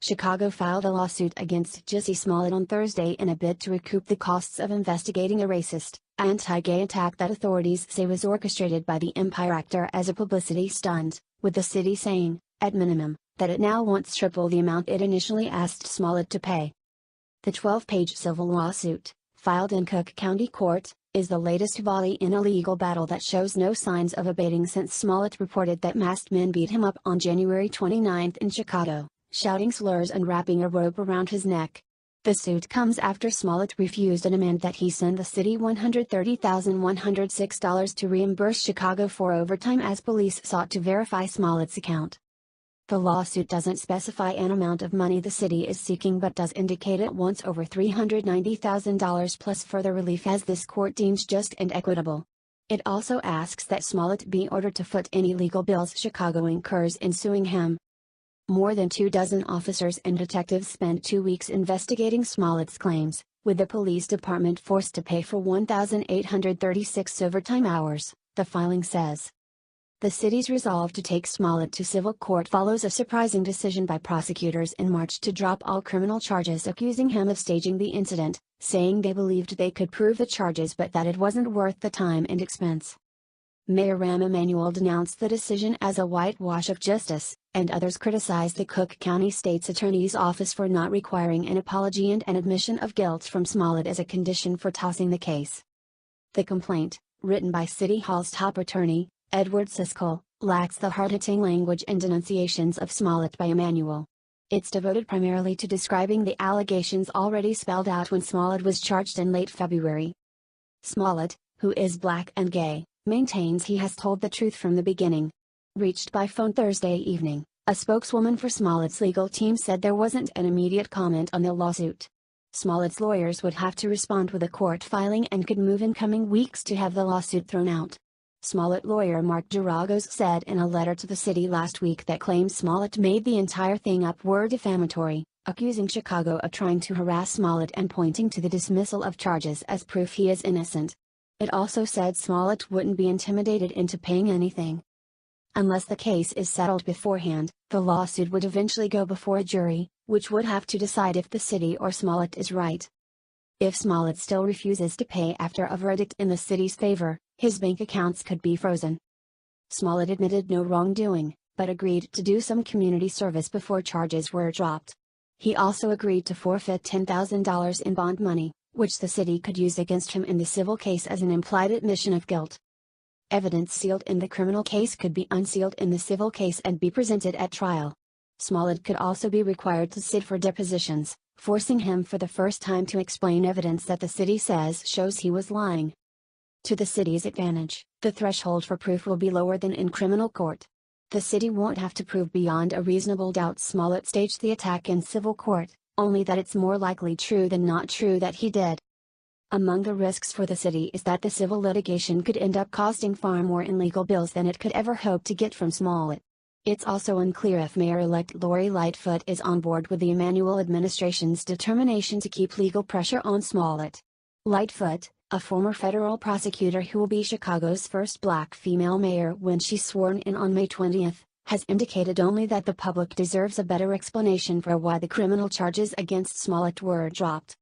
Chicago filed a lawsuit against Jussie Smollett on Thursday in a bid to recoup the costs of investigating a racist, anti-gay attack that authorities say was orchestrated by the Empire actor as a publicity stunt, with the city saying, at minimum, that it now wants triple the amount it initially asked Smollett to pay. The 12-page civil lawsuit, filed in Cook County Court, is the latest volley in a legal battle that shows no signs of abating since Smollett reported that masked men beat him up on January 29 in Chicago, shouting slurs and wrapping a rope around his neck. The suit comes after Smollett refused an amend that he send the city $130,106 to reimburse Chicago for overtime as police sought to verify Smollett's account. The lawsuit doesn't specify an amount of money the city is seeking but does indicate it wants over $390,000 plus further relief as this court deems just and equitable. It also asks that Smollett be ordered to foot any legal bills Chicago incurs in suing him. More than 24 officers and detectives spent 2 weeks investigating Smollett's claims, with the police department forced to pay for 1,836 overtime hours, the filing says. The city's resolve to take Smollett to civil court follows a surprising decision by prosecutors in March to drop all criminal charges accusing him of staging the incident, saying they believed they could prove the charges but that it wasn't worth the time and expense. Mayor Rahm Emanuel denounced the decision as a whitewash of justice, and others criticized the Cook County State's Attorney's Office for not requiring an apology and an admission of guilt from Smollett as a condition for tossing the case. The complaint, written by City Hall's top attorney, Edward Siskel, lacks the hard-hitting language and denunciations of Smollett by Emanuel. It's devoted primarily to describing the allegations already spelled out when Smollett was charged in late February. Smollett, who is black and gay, maintains he has told the truth from the beginning. Reached by phone Thursday evening, a spokeswoman for Smollett's legal team said there wasn't an immediate comment on the lawsuit. Smollett's lawyers would have to respond with a court filing and could move in coming weeks to have the lawsuit thrown out. Smollett lawyer Mark Geragos said in a letter to the city last week that claims Smollett made the entire thing up were defamatory, accusing Chicago of trying to harass Smollett and pointing to the dismissal of charges as proof he is innocent. It also said Smollett wouldn't be intimidated into paying anything. Unless the case is settled beforehand, the lawsuit would eventually go before a jury, which would have to decide if the city or Smollett is right. If Smollett still refuses to pay after a verdict in the city's favor, his bank accounts could be frozen. Smollett admitted no wrongdoing, but agreed to do some community service before charges were dropped. He also agreed to forfeit $10,000 in bond money, which the city could use against him in the civil case as an implied admission of guilt. Evidence sealed in the criminal case could be unsealed in the civil case and be presented at trial. Smollett could also be required to sit for depositions, forcing him for the first time to explain evidence that the city says shows he was lying. To the city's advantage, the threshold for proof will be lower than in criminal court. The city won't have to prove beyond a reasonable doubt Smollett staged the attack in civil court, only that it's more likely true than not true that he did. Among the risks for the city is that the civil litigation could end up costing far more in legal bills than it could ever hope to get from Smollett. It's also unclear if Mayor-elect Lori Lightfoot is on board with the Emanuel administration's determination to keep legal pressure on Smollett. Lightfoot, a former federal prosecutor who will be Chicago's first black female mayor when she's sworn in on May 20, has indicated only that the public deserves a better explanation for why the criminal charges against Smollett were dropped.